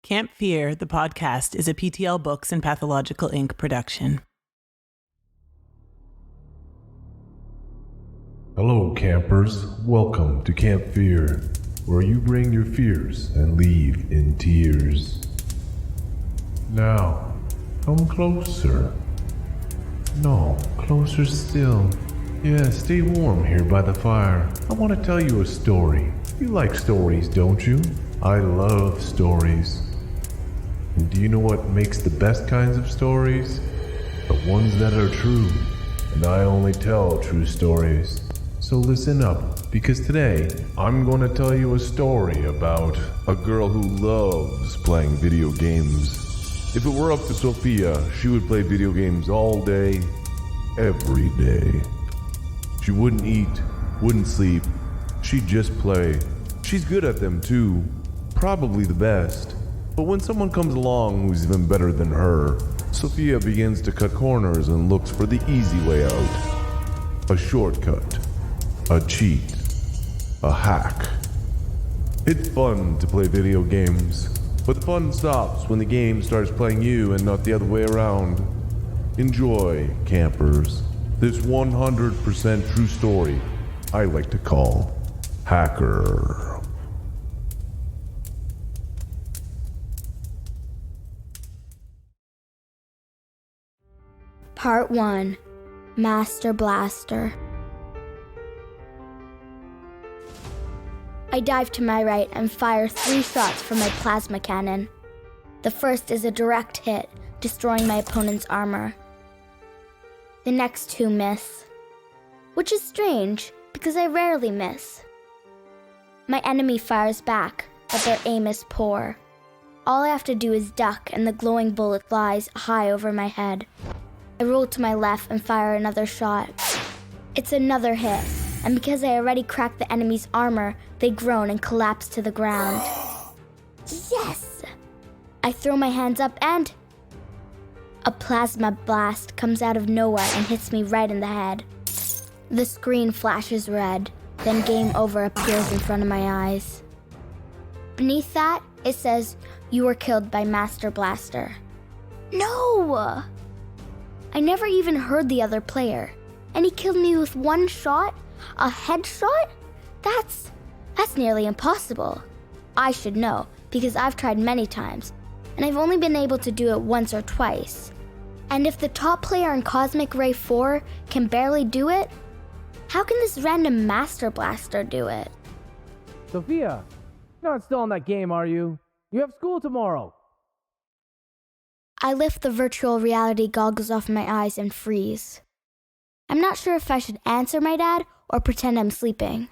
Camp Fear, the podcast, is a PTL Books and Pathological Inc. production. Hello, campers. Welcome to Camp Fear, where you bring your fears and leave in tears. Now, come closer. No, closer still. Yeah, stay warm here by the fire. I want to tell you a story. You like stories, don't you? I love stories. And do you know what makes the best kinds of stories? The ones that are true. And I only tell true stories. So listen up, because today I'm going to tell you a story about a girl who loves playing video games. If it were up to Sofia, she would play video games all day, every day. She wouldn't eat, wouldn't sleep, she'd just play. She's good at them too, probably the best. But when someone comes along who's even better than her, Sofia begins to cut corners and looks for the easy way out. A shortcut, a cheat, a hack. It's fun to play video games, but the fun stops when the game starts playing you and not the other way around. Enjoy, campers, this 100% true story I like to call Hacker. Part 1. Master Blaster. I dive to my right and fire 3 shots from my plasma cannon. The first is a direct hit, destroying my opponent's armor. The next 2 miss, which is strange because I rarely miss. My enemy fires back, but their aim is poor. All I have to do is duck and the glowing bullet flies high over my head. I roll to my left and fire another shot. It's another hit, and because I already cracked the enemy's armor, they groan and collapse to the ground. Yes! I throw my hands up and a plasma blast comes out of nowhere and hits me right in the head. The screen flashes red, then Game Over appears in front of my eyes. Beneath that, it says, "You were killed by Master Blaster." No! I never even heard the other player, and he killed me with 1 shot? A headshot? That's nearly impossible. I should know, because I've tried many times, and I've only been able to do it once or twice. And if the top player in Cosmic Ray 4 can barely do it, how can this random Master Blaster do it? Sofia, you're not still on that game, are you? You have school tomorrow. I lift the virtual reality goggles off my eyes and freeze. I'm not sure if I should answer my dad or pretend I'm sleeping.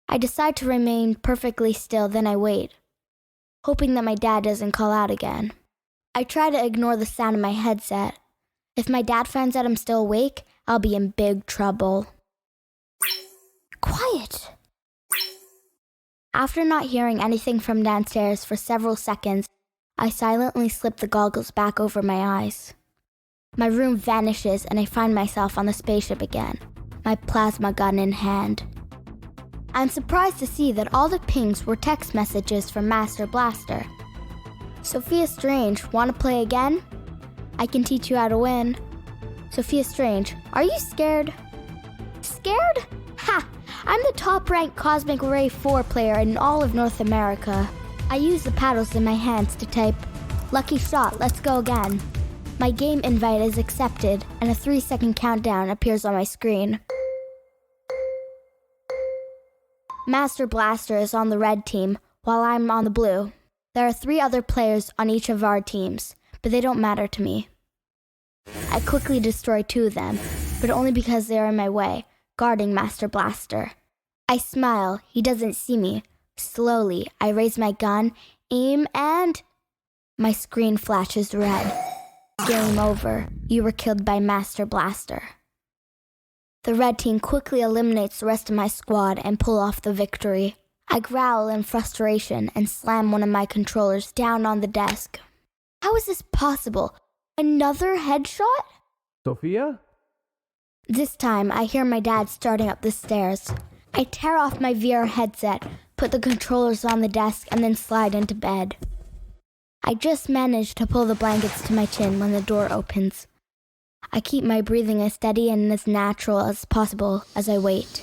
I decide to remain perfectly still, then I wait, hoping that my dad doesn't call out again. I try to ignore the sound of my headset. If my dad finds out I'm still awake, I'll be in big trouble. Quiet! After not hearing anything from downstairs for several seconds, I silently slip the goggles back over my eyes. My room vanishes and I find myself on the spaceship again, my plasma gun in hand. I'm surprised to see that all the pings were text messages from Master Blaster. Sophia Strange, want to play again? I can teach you how to win. Sophia Strange, are you scared? Scared? Ha! I'm the top-ranked Cosmic Ray 4 player in all of North America. I use the paddles in my hands to type, "Lucky shot, let's go again." My game invite is accepted, and a 3-second countdown appears on my screen. Master Blaster is on the red team, while I'm on the blue. There are 3 other players on each of our teams, but they don't matter to me. I quickly destroy 2 of them, but only because they are in my way, guarding Master Blaster. I smile, he doesn't see me. Slowly, I raise my gun, aim, and my screen flashes red. Game over. You were killed by Master Blaster. The red team quickly eliminates the rest of my squad and pull off the victory. I growl in frustration and slam one of my controllers down on the desk. How is this possible? Another headshot? Sofia? This time, I hear my dad starting up the stairs. I tear off my VR headset, put the controllers on the desk, and then slide into bed. I just managed to pull the blankets to my chin when the door opens. I keep my breathing as steady and as natural as possible as I wait.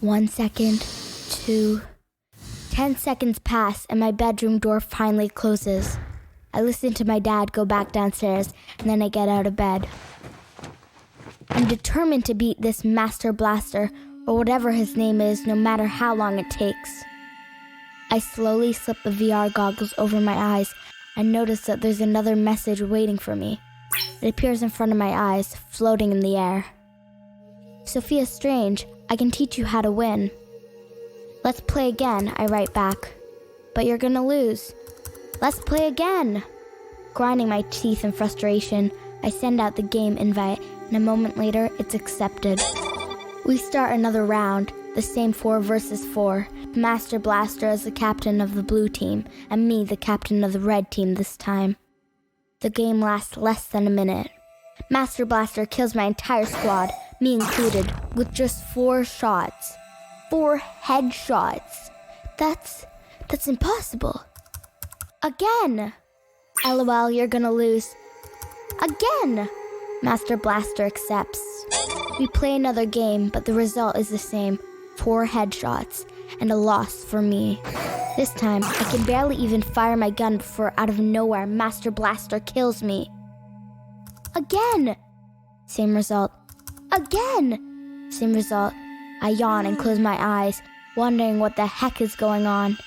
1 second, 2, 10 seconds pass and my bedroom door finally closes. I listen to my dad go back downstairs and then I get out of bed. I'm determined to beat this Master Blaster or whatever his name is, no matter how long it takes. I slowly slip the VR goggles over my eyes and notice that there's another message waiting for me. It appears in front of my eyes, floating in the air. Sofia Strange, I can teach you how to win. Let's play again, I write back. But you're gonna lose. Let's play again. Grinding my teeth in frustration, I send out the game invite, and a moment later, it's accepted. We start another round, the same 4 versus 4. Master Blaster as the captain of the blue team, and me the captain of the red team this time. The game lasts less than a minute. Master Blaster kills my entire squad, me included, with just 4 shots. 4 headshots. That's impossible. Again! LOL, you're gonna lose. Again! Master Blaster accepts. We play another game, but the result is the same. 4 headshots, and a loss for me. This time, I can barely even fire my gun before out of nowhere, Master Blaster kills me. Again! Same result. Again! Same result. I yawn and close my eyes, wondering what the heck is going on.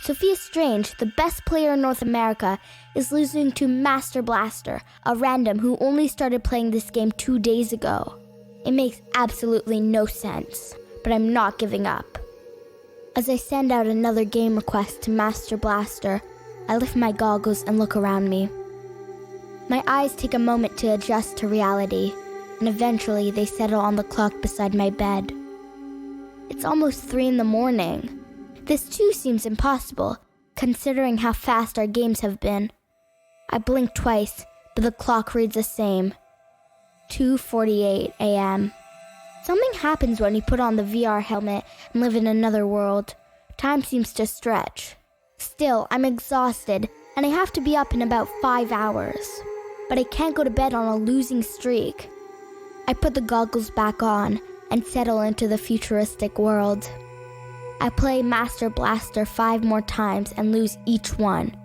Sofia Strange, the best player in North America, is losing to Master Blaster, a random who only started playing this game 2 days ago. It makes absolutely no sense, but I'm not giving up. As I send out another game request to Master Blaster, I lift my goggles and look around me. My eyes take a moment to adjust to reality, and eventually they settle on the clock beside my bed. It's almost 3 in the morning. This too seems impossible, considering how fast our games have been. I blink twice, but the clock reads the same. 2:48 a.m. Something happens when you put on the VR helmet and live in another world. Time seems to stretch. Still, I'm exhausted, and I have to be up in about 5 hours. But I can't go to bed on a losing streak. I put the goggles back on and settle into the futuristic world. I play Master Blaster 5 more times and lose each one.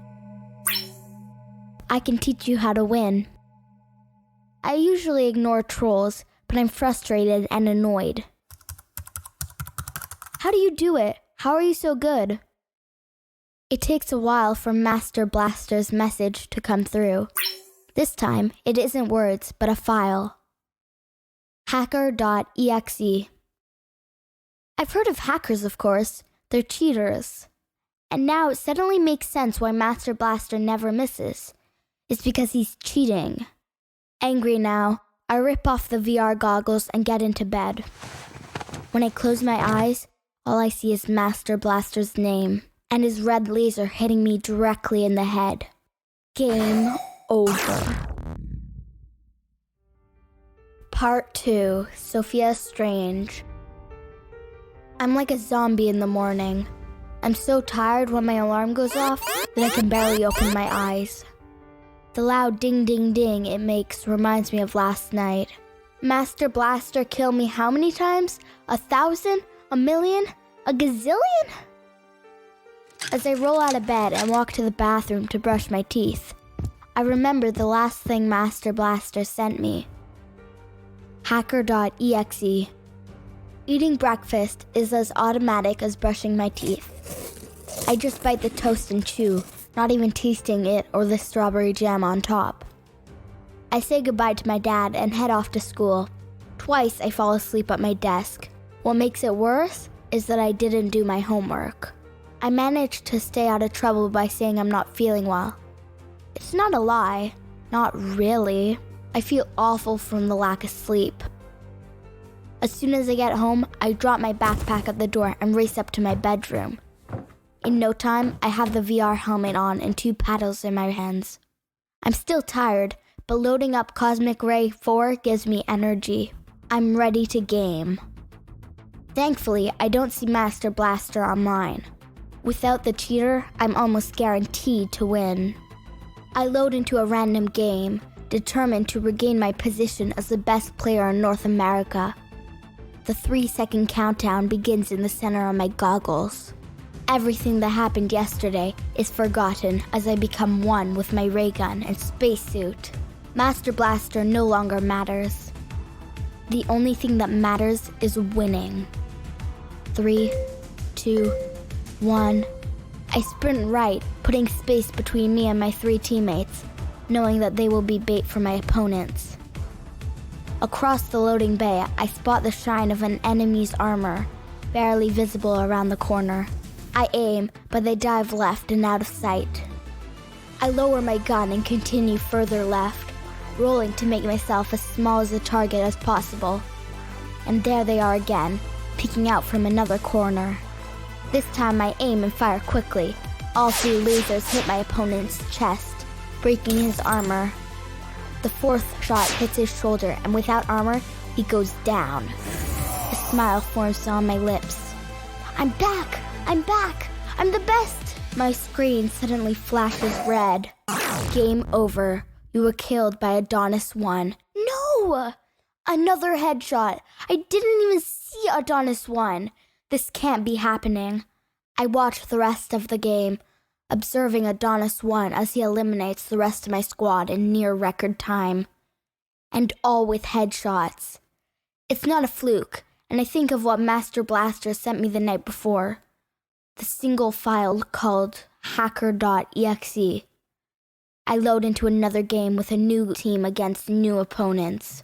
I can teach you how to win. I usually ignore trolls, but I'm frustrated and annoyed. How do you do it? How are you so good? It takes a while for Master Blaster's message to come through. This time, it isn't words, but a file. Hacker.exe. I've heard of hackers, of course. They're cheaters. And now it suddenly makes sense why Master Blaster never misses. It's because he's cheating. Angry now, I rip off the VR goggles and get into bed. When I close my eyes, all I see is Master Blaster's name and his red laser hitting me directly in the head. Game over. Part 2, Sofia Strange. I'm like a zombie in the morning. I'm so tired when my alarm goes off that I can barely open my eyes. The loud ding ding ding it makes reminds me of last night. Master Blaster killed me how many times? 1,000? 1,000,000? A gazillion? As I roll out of bed and walk to the bathroom to brush my teeth, I remember the last thing Master Blaster sent me. Hacker.exe. Eating breakfast is as automatic as brushing my teeth. I just bite the toast and chew, not even tasting it or the strawberry jam on top. I say goodbye to my dad and head off to school. Twice I fall asleep at my desk. What makes it worse is that I didn't do my homework. I managed to stay out of trouble by saying I'm not feeling well. It's not a lie. Not really. I feel awful from the lack of sleep. As soon as I get home, I drop my backpack at the door and race up to my bedroom. In no time, I have the VR helmet on and 2 paddles in my hands. I'm still tired, but loading up Cosmic Ray 4 gives me energy. I'm ready to game. Thankfully, I don't see Master Blaster online. Without the cheater, I'm almost guaranteed to win. I load into a random game, determined to regain my position as the best player in North America. The 3-second countdown begins in the center of my goggles. Everything that happened yesterday is forgotten as I become one with my ray gun and spacesuit. Master Blaster no longer matters. The only thing that matters is winning. 3, 2, 1. I sprint right, putting space between me and my 3 teammates, knowing that they will be bait for my opponents. Across the loading bay, I spot the shine of an enemy's armor, barely visible around the corner. I aim, but they dive left and out of sight. I lower my gun and continue further left, rolling to make myself as small as the target as possible. And there they are again, peeking out from another corner. This time I aim and fire quickly. All 3 lasers hit my opponent's chest, breaking his armor. The 4th shot hits his shoulder, and without armor, he goes down. A smile forms on my lips. I'm back! I'm back! I'm the best! My screen suddenly flashes red. Game over. You were killed by Adonis 1. No! Another headshot. I didn't even see Adonis 1. This can't be happening. I watch the rest of the game, observing Adonis 1 as he eliminates the rest of my squad in near record time. And all with headshots. It's not a fluke, and I think of what Master Blaster sent me the night before. The single file called hacker.exe. I load into another game with a new team against new opponents.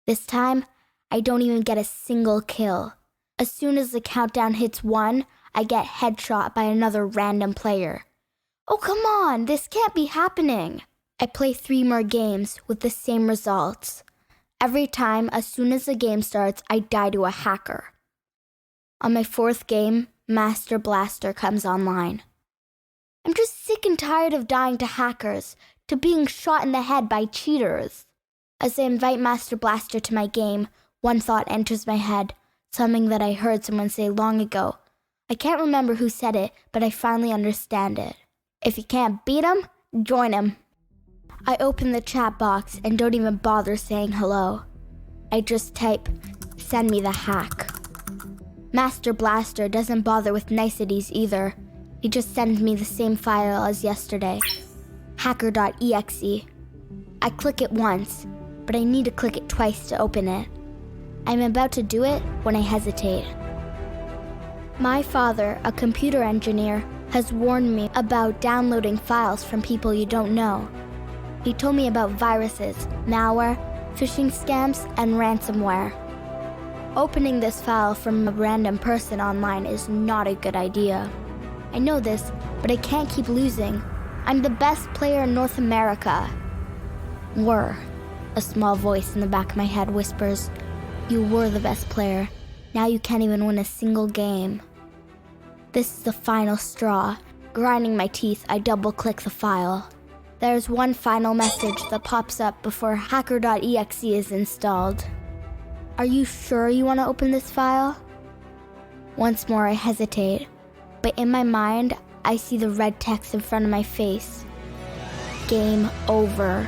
This time, I don't even get a single kill. As soon as the countdown hits 1, I get headshot by another random player. Oh, come on, this can't be happening. I play 3 more games with the same results. Every time, as soon as the game starts, I die to a hacker. On my 4th game, Master Blaster comes online. I'm just sick and tired of dying to hackers, to being shot in the head by cheaters. As I invite Master Blaster to my game, one thought enters my head, something that I heard someone say long ago. I can't remember who said it, but I finally understand it. If you can't beat him, join him. I open the chat box and don't even bother saying hello. I just type, send me the hack. Master Blaster doesn't bother with niceties either. He just sends me the same file as yesterday, hacker.exe. I click it once, but I need to click it twice to open it. I'm about to do it when I hesitate. My father, a computer engineer, has warned me about downloading files from people you don't know. He told me about viruses, malware, phishing scams, and ransomware. Opening this file from a random person online is not a good idea. I know this, but I can't keep losing. I'm the best player in North America. Were. A small voice in the back of my head whispers, you were the best player. Now you can't even win a single game. This is the final straw. Grinding my teeth, I double-click the file. There's one final message that pops up before hacker.exe is installed. Are you sure you want to open this file? Once more I hesitate, but in my mind, I see the red text in front of my face. Game over.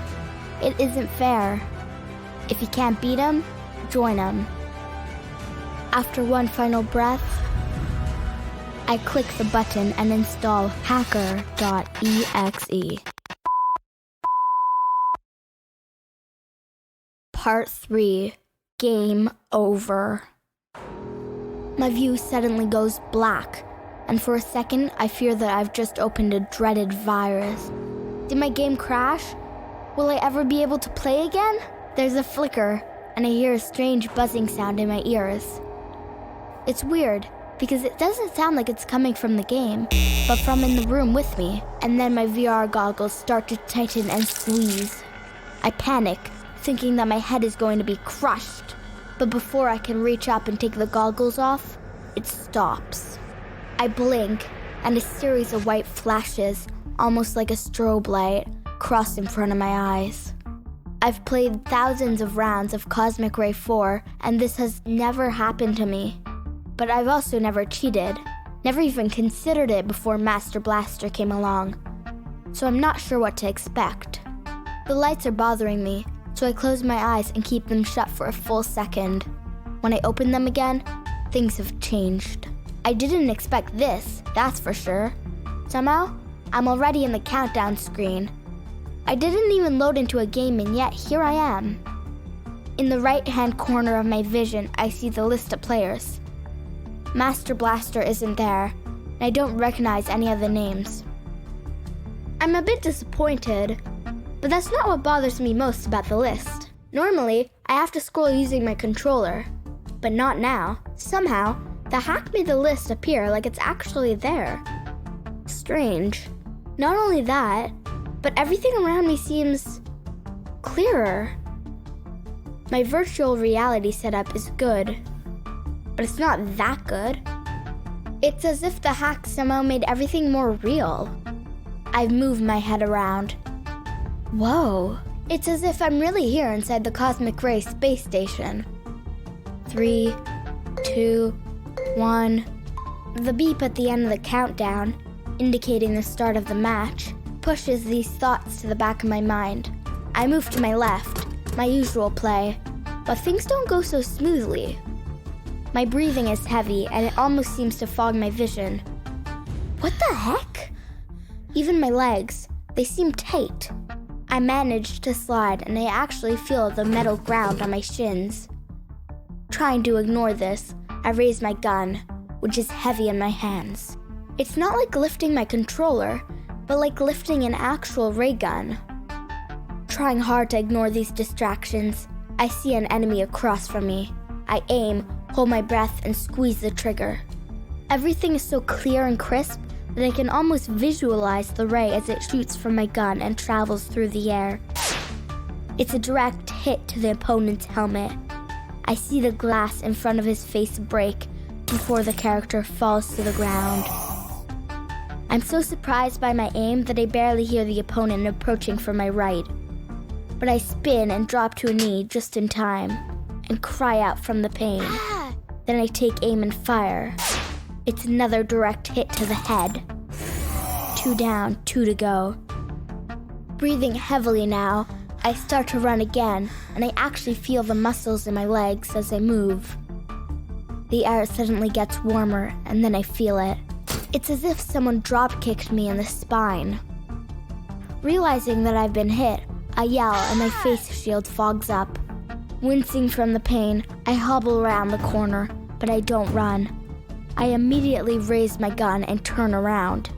It isn't fair. If you can't beat him, join him. After one final breath, I click the button and install hacker.exe. Part 3. Game over. My view suddenly goes black, and for a second I fear that I've just opened a dreaded virus. Did my game crash? Will I ever be able to play again? There's a flicker, and I hear a strange buzzing sound in my ears. It's weird, because it doesn't sound like it's coming from the game, but from in the room with me, and then my VR goggles start to tighten and squeeze. I panic, thinking that my head is going to be crushed, but before I can reach up and take the goggles off, it stops. I blink, and a series of white flashes, almost like a strobe light, cross in front of my eyes. I've played thousands of rounds of Cosmic Ray 4, and this has never happened to me. But I've also never cheated, Never even considered it before Master Blaster came along, so I'm not sure what to expect. The lights are bothering me, so I close my eyes and keep them shut for a full second. When I open them again, things have changed. I didn't expect this, that's for sure. Somehow, I'm already in the countdown screen. I didn't even load into a game and yet here I am. In the right-hand corner of my vision, I see the list of players. Master Blaster isn't there, and I don't recognize any of the names. I'm a bit disappointed, but that's not what bothers me most about the list. Normally, I have to scroll using my controller, but not now. Somehow, the hack made the list appear like it's actually there. Strange. Not only that, but everything around me seems clearer. My virtual reality setup is good, but it's not that good. It's as if the hack somehow made everything more real. I've moved my head around. Whoa. It's as if I'm really here inside the Cosmic Ray space station. 3, 2, 1. The beep at the end of the countdown, indicating the start of the match, pushes these thoughts to the back of my mind. I move to my left, my usual play, but things don't go so smoothly. My breathing is heavy and it almost seems to fog my vision. What the heck? Even my legs, they seem tight. I managed to slide and I actually feel the metal ground on my shins. Trying to ignore this, I raise my gun, which is heavy in my hands. It's not like lifting my controller, but like lifting an actual ray gun. Trying hard to ignore these distractions, I see an enemy across from me. I aim, hold my breath, and squeeze the trigger. Everything is so clear and crisp that I can almost visualize the ray as it shoots from my gun and travels through the air. It's a direct hit to the opponent's helmet. I see the glass in front of his face break before the character falls to the ground. I'm so surprised by my aim that I barely hear the opponent approaching from my right. But I spin and drop to a knee just in time and cry out from the pain. Then I take aim and fire. It's another direct hit to the head. 2 down, 2 to go. Breathing heavily now, I start to run again, and I actually feel the muscles in my legs as I move. The air suddenly gets warmer, and then I feel it. It's as if someone drop-kicked me in the spine. Realizing that I've been hit, I yell and my face shield fogs up. Wincing from the pain, I hobble around the corner, but I don't run. I immediately raise my gun and turn around.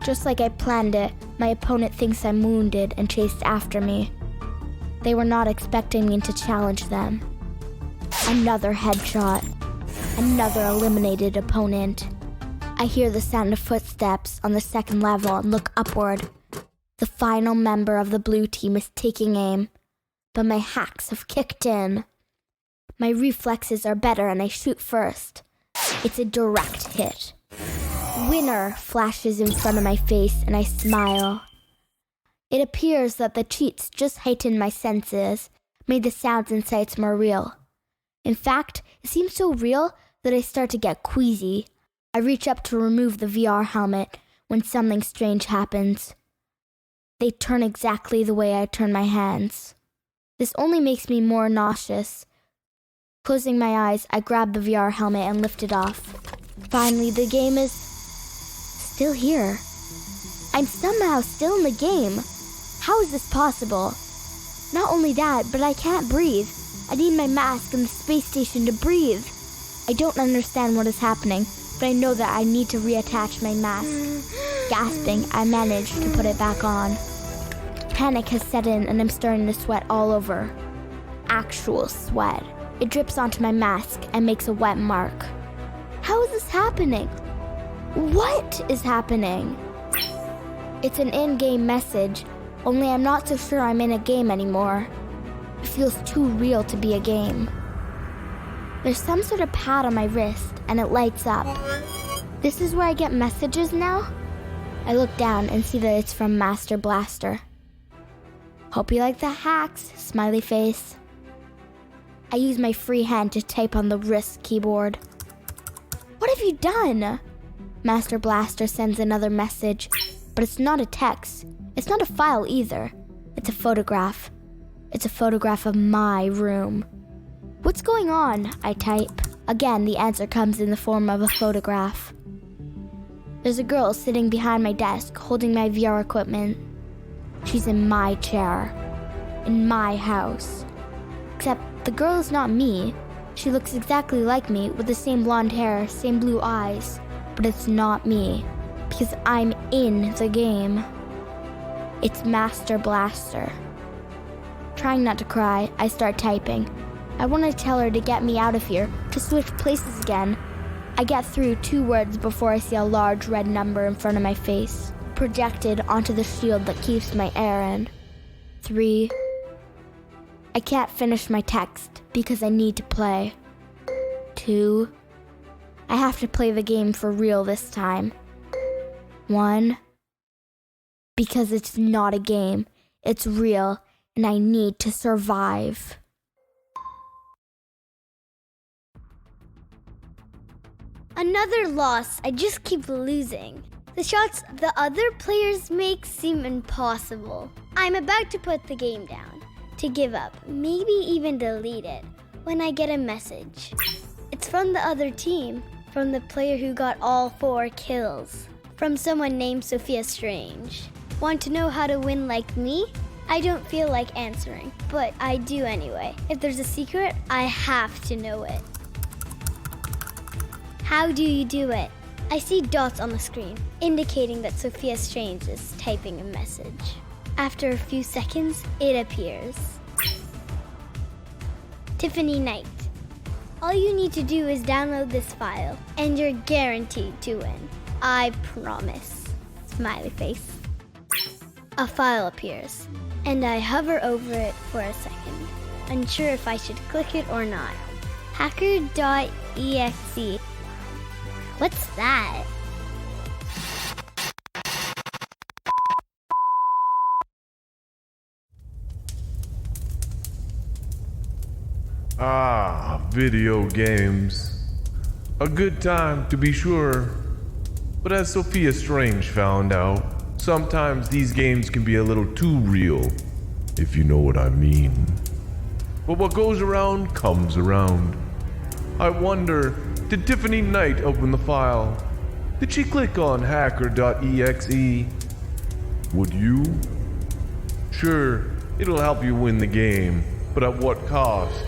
Just like I planned it, my opponent thinks I'm wounded and chased after me. They were not expecting me to challenge them. Another headshot. Another eliminated opponent. I hear the sound of footsteps on the second level and look upward. The final member of the blue team is taking aim, but my hacks have kicked in. My reflexes are better and I shoot first. It's a direct hit. Winner flashes in front of my face and I smile. It appears that the cheats just heightened my senses, made the sounds and sights more real. In fact, it seems so real that I start to get queasy. I reach up to remove the VR helmet when something strange happens. They turn exactly the way I turn my hands. This only makes me more nauseous. Closing my eyes, I grab the VR helmet and lift it off. Finally, the game is still here. I'm somehow still in the game. How is this possible? Not only that, but I can't breathe. I need my mask and the space station to breathe. I don't understand what is happening, but I know that I need to reattach my mask. Gasping, I manage to put it back on. Panic has set in and I'm starting to sweat all over. Actual sweat. It drips onto my mask and makes a wet mark. How is this happening? What is happening? It's an in-game message, only I'm not so sure I'm in a game anymore. It feels too real to be a game. There's some sort of pad on my wrist and it lights up. This is where I get messages now? I look down and see that it's from Master Blaster. Hope you like the hacks, smiley face. I use my free hand to type on the wrist keyboard. What have you done? Master Blaster sends another message, but it's not a text. It's not a file either. It's a photograph. It's a photograph of my room. What's going on? I type. Again, the answer comes in the form of a photograph. There's a girl sitting behind my desk holding my VR equipment. She's in my chair. In my house. Except the girl is not me. She looks exactly like me with the same blonde hair, same blue eyes. But it's not me. Because I'm in the game. It's Master Blaster. Trying not to cry, I start typing. I want to tell her to get me out of here, to switch places again. I get through 2 words before I see a large red number in front of my face, projected onto the shield that keeps my air in. 3. I can't finish my text because I need to play. 2. I have to play the game for real this time. 1. Because it's not a game, it's real, and I need to survive. Another loss. I just keep losing. The shots the other players make seem impossible. I'm about to put the game down, to give up, maybe even delete it, when I get a message. It's from the other team, from the player who got all 4 kills, from someone named Sofia Strange. Want to know how to win like me? I don't feel like answering, but I do anyway. If there's a secret, I have to know it. How do you do it? I see dots on the screen, indicating that Sofia Strange is typing a message. After a few seconds, it appears. Tiffany Knight. All you need to do is download this file, and you're guaranteed to win. I promise. Smiley face. A file appears, and I hover over it for a second, unsure if I should click it or not. Hacker.exe. What's that? Ah, video games. A good time, to be sure. But as Sofia Strange found out, sometimes these games can be a little too real, if you know what I mean. But what goes around comes around. I wonder, did Tiffany Knight open the file? Did she click on hacker.exe? Would you? Sure, it'll help you win the game, but at what cost?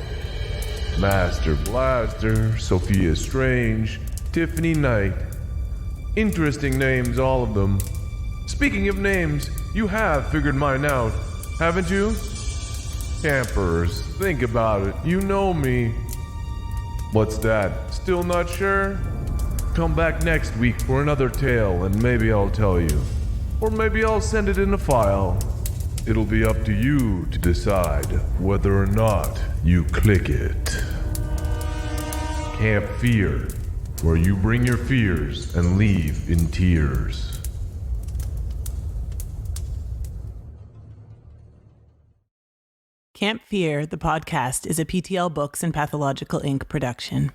Master Blaster, Sofia Strange, Tiffany Knight. Interesting names, all of them. Speaking of names, you have figured mine out, haven't you? Campers, think about it. You know me. What's that? Still not sure? Come back next week for another tale and maybe I'll tell you. Or maybe I'll send it in a file. It'll be up to you to decide whether or not you click it. Camp Fear, where you bring your fears and leave in tears. Camp Fear, the podcast, is a PTL Books and Pathological Inc. production.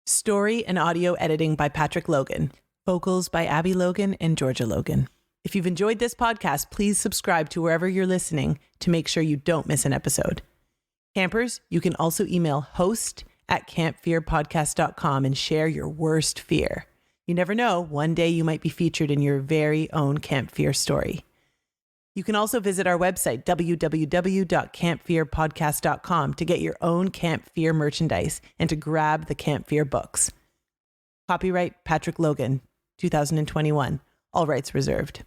Story and audio editing by Patrick Logan. Vocals by Abby Logan and Georgia Logan. If you've enjoyed this podcast, please subscribe to wherever you're listening to make sure you don't miss an episode. Campers, you can also email host@campfearpodcast.com and share your worst fear. You never know, one day you might be featured in your very own Camp Fear story. You can also visit our website, www.campfearpodcast.com, to get your own Camp Fear merchandise and to grab the Camp Fear books. Copyright Patrick Logan, 2021. All rights reserved.